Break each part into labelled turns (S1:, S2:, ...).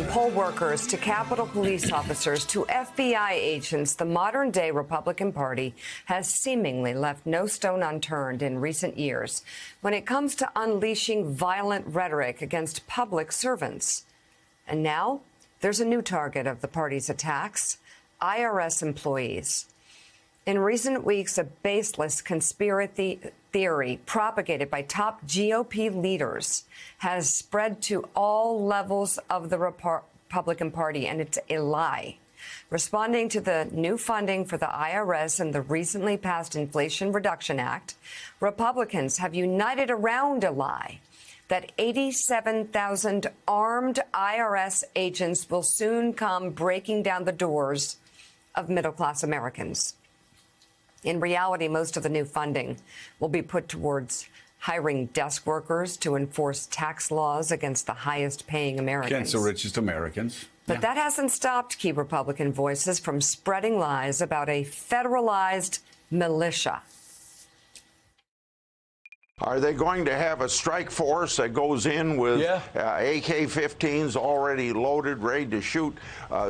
S1: poll workers to Capitol Police officers to FBI agents, the modern-day Republican Party has seemingly left no stone unturned in recent years when it comes to unleashing violent rhetoric against public servants. And now there's a new target of the party's attacks: IRS employees. In recent weeks, a baseless conspiracy theory propagated by top GOP leaders has spread to all levels of the Republican Party, and it's a lie. Responding to the new funding for the IRS and the recently passed Inflation Reduction Act, Republicans have united around a lie that 87,000 armed IRS agents will soon come breaking down the doors of middle-class Americans. In reality, most of the new funding will be put towards hiring desk workers to enforce tax laws against the highest-paying Americans.
S2: Against the richest Americans.
S1: But that hasn't stopped key Republican voices from spreading lies about a federalized militia.
S3: Are they going to have a strike force that goes in with AK-15s already loaded, ready to shoot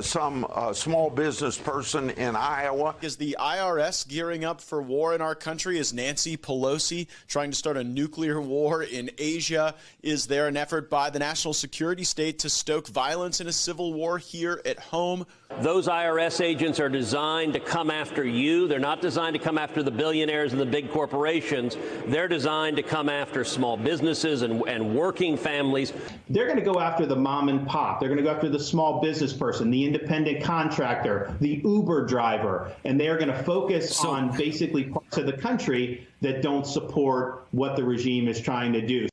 S3: some small business person in Iowa?
S4: Is the IRS gearing up for war in our country? Is Nancy Pelosi trying to start a nuclear war in Asia? Is there an effort by the national security state to stoke violence in a civil war here at home?
S5: Those IRS agents are designed to come after you. They're not designed to come after the billionaires and the big corporations. They're designed to come after small businesses and working families.
S6: They're going to go after the mom and pop. They're going to go after the small business person, the independent contractor, the Uber driver, and they're going to focus on basically parts of the country that don't support what the regime is trying to do.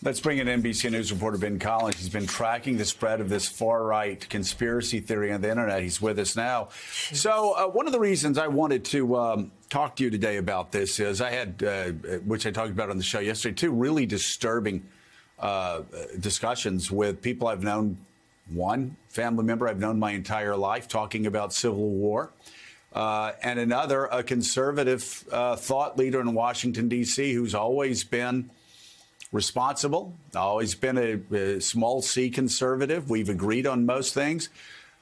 S2: Let's bring in NBC News reporter Ben Collins. He's been tracking the spread of this far-right conspiracy theory on the internet. He's with us now. So one of the reasons I wanted to talk to you today about this is I had, which I talked about on the show yesterday, two really disturbing discussions with people I've known. One family member I've known my entire life talking about civil war. And another, a conservative thought leader in Washington, D.C., who's always been responsible, always been a small c conservative. We've agreed on most things.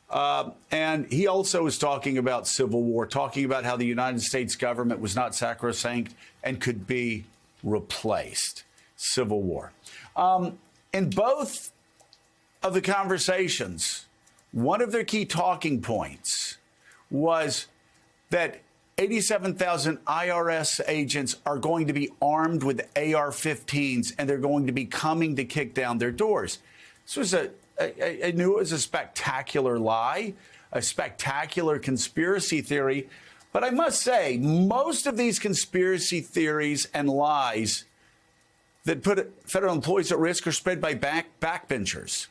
S2: And he also was talking about civil war, talking about how the United States government was not sacrosanct and could be replaced. Civil war. In both of the conversations, one of their key talking points was that 87,000 IRS agents are going to be armed with AR-15s, and they're going to be coming to kick down their doors. This was I knew it was a spectacular lie, a spectacular conspiracy theory. But I must say, most of these conspiracy theories and lies that put federal employees at risk are spread by backbenchers.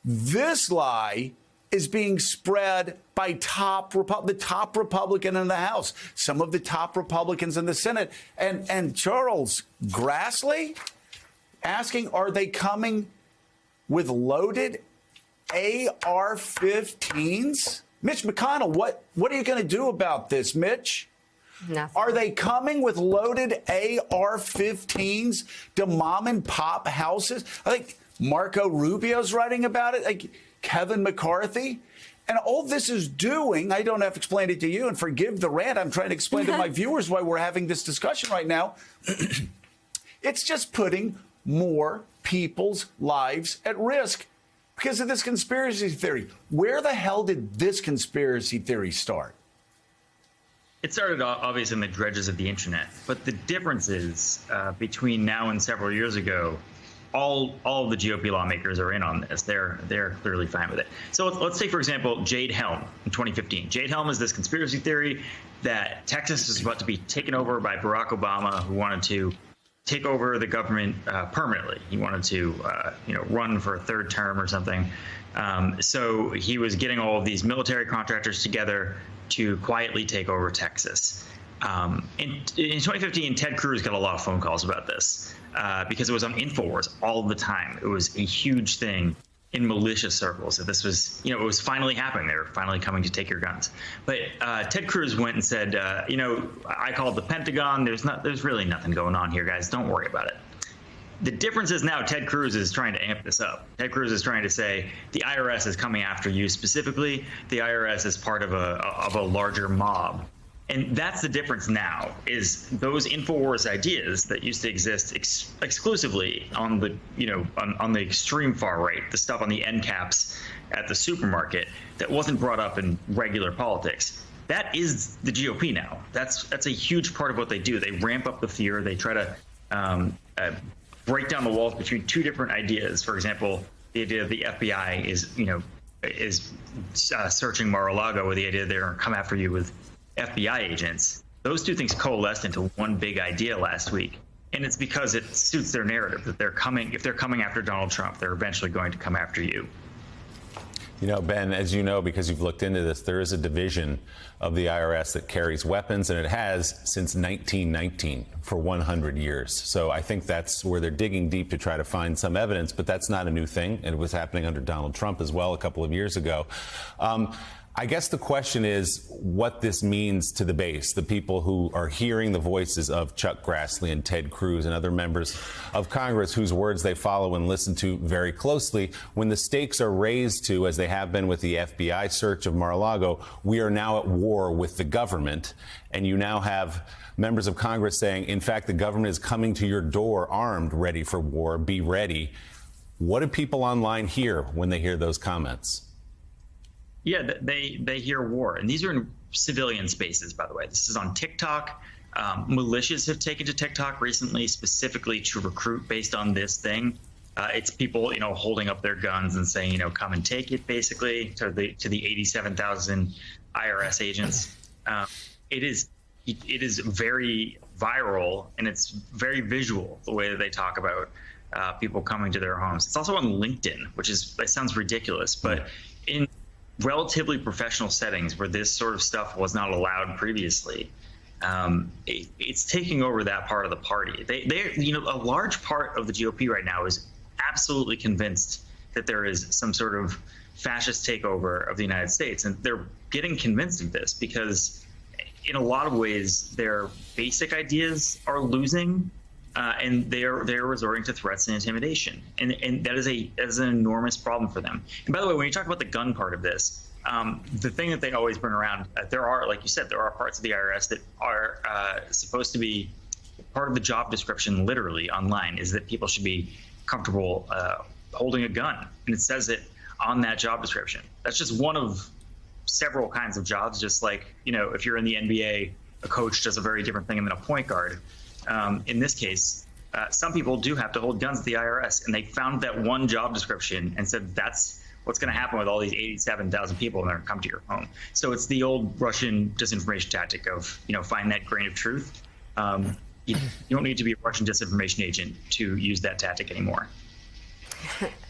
S2: This lie is being spread by the top Republican in the House, some of the top Republicans in the Senate. And Charles Grassley asking, are they coming with loaded AR-15s? Mitch McConnell, what are you going to do about this, Mitch?
S1: Nothing.
S2: Are they coming with loaded AR-15s to mom and pop houses? I think Marco Rubio's writing about it. Like Kevin McCarthy. And all this is doing, I don't have to explain it to you, and forgive the rant. I'm trying to explain to my viewers why we're having this discussion right now. It's just putting more people's lives at risk because of this conspiracy theory. Where the hell did this conspiracy theory start?
S7: It started obviously in the dredges of the internet, but the difference is between now and several years ago, all of the GOP lawmakers are in on this. They're clearly fine with it. So let's take, for example, Jade Helm in 2015. Jade Helm is this conspiracy theory that Texas is about to be taken over by Barack Obama, who wanted to take over the government permanently. He wanted to, run for a third term or something. So he was getting all of these military contractors together to quietly take over Texas. In 2015, Ted Cruz got a lot of phone calls about this because it was on InfoWars all the time. It was a huge thing in militia circles that this was, it was finally happening. They were finally coming to take your guns. But Ted Cruz went and said, I called the Pentagon. There's really nothing going on here, guys. Don't worry about it. The difference is now Ted Cruz is trying to amp this up. Ted Cruz is trying to say the IRS is coming after you specifically. The IRS is part of a larger mob. And that's the difference now, is those InfoWars ideas that used to exist exclusively on the, on the extreme far right, the stuff on the end caps at the supermarket that wasn't brought up in regular politics. That is the GOP now. That's a huge part of what they do. They ramp up the fear. They try to break down the walls between two different ideas. For example, the idea that the FBI is searching Mar-a-Lago, with the idea they're going to come after you with FBI agents. Those two things coalesced into one big idea last week. And it's because it suits their narrative that if they're coming after Donald Trump, they're eventually going to come after you.
S8: Ben, as you know, because you've looked into this, there is a division of the IRS that carries weapons, and it has since 1919 for 100 years. So I think that's where they're digging deep to try to find some evidence, but that's not a new thing. And it was happening under Donald Trump as well a couple of years ago. I guess the question is what this means to the base, the people who are hearing the voices of Chuck Grassley and Ted Cruz and other members of Congress whose words they follow and listen to very closely. When the stakes are raised to, as they have been with the FBI search of Mar-a-Lago, we are now at war with the government. And you now have members of Congress saying, in fact, the government is coming to your door armed, ready for war, be ready. What do people online hear when they hear those comments?
S7: Yeah, they hear war. And these are in civilian spaces, by the way. This is on TikTok. Militias have taken to TikTok recently, specifically to recruit based on this thing. It's people, holding up their guns and saying, come and take it, basically, to the 87,000 IRS agents. It is very viral, and it's very visual, the way that they talk about people coming to their homes. It's also on LinkedIn, that sounds ridiculous, but in relatively professional settings where this sort of stuff was not allowed previously, it's taking over that part of the party. A large part of the GOP right now is absolutely convinced that there is some sort of fascist takeover of the United States, and they're getting convinced of this because, in a lot of ways, their basic ideas are losing. And they're resorting to threats and intimidation, and that is an enormous problem for them. And by the way, when you talk about the gun part of this, the thing that they always bring around, there are, like you said, there are parts of the IRS that are supposed to be part of the job description. Literally online is that people should be comfortable holding a gun, and it says it on that job description. That's just one of several kinds of jobs. Just like if you're in the NBA, a coach does a very different thing than a point guard. In this case, some people do have to hold guns at the IRS, and they found that one job description and said that's what's going to happen with all these 87,000 people, and they're going to come to your home. So it's the old Russian disinformation tactic of, find that grain of truth. You don't need to be a Russian disinformation agent to use that tactic anymore.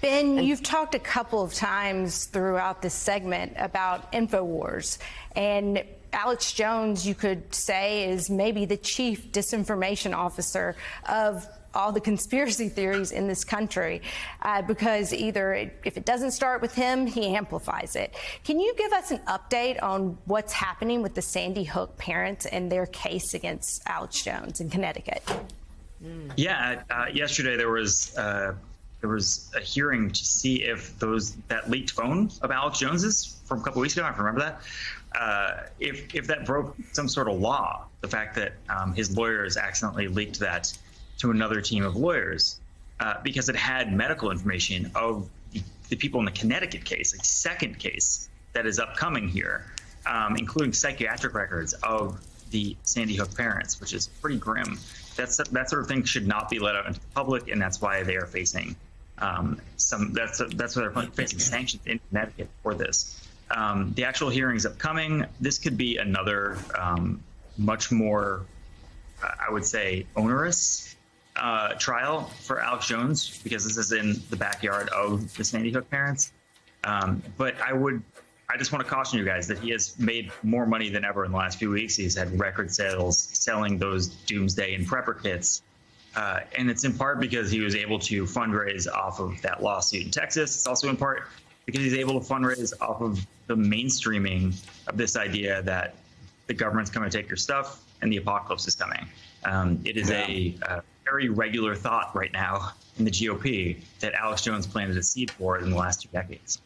S9: Ben, you've talked a couple of times throughout this segment about InfoWars, and Alex Jones, you could say, is maybe the chief disinformation officer of all the conspiracy theories in this country, because if it doesn't start with him, he amplifies it. Can you give us an update on what's happening with the Sandy Hook parents and their case against Alex Jones in Connecticut?
S7: Yeah, yesterday there was a hearing to see if that leaked phone of Alex Jones's from a couple weeks ago, I remember that, if that broke some sort of law, the fact that his lawyers accidentally leaked that to another team of lawyers, because it had medical information of the people in the Connecticut case, a second case that is upcoming here, including psychiatric records of the Sandy Hook parents, which is pretty grim. That sort of thing should not be let out into the public, and that's why they are facing that's why they're facing sanctions in Connecticut for this. The actual hearing is upcoming. This could be another much more, I would say, onerous trial for Alex Jones, because this is in the backyard of the Sandy Hook parents. But I just want to caution you guys that he has made more money than ever in the last few weeks. He's had record sales selling those Doomsday and Prepper kits. And it's in part because he was able to fundraise off of that lawsuit in Texas. It's also in part because he's able to fundraise off of the mainstreaming of this idea that the government's coming to take your stuff and the apocalypse is coming. It is a very regular thought right now in the GOP that Alex Jones planted a seed for in the last 2 decades.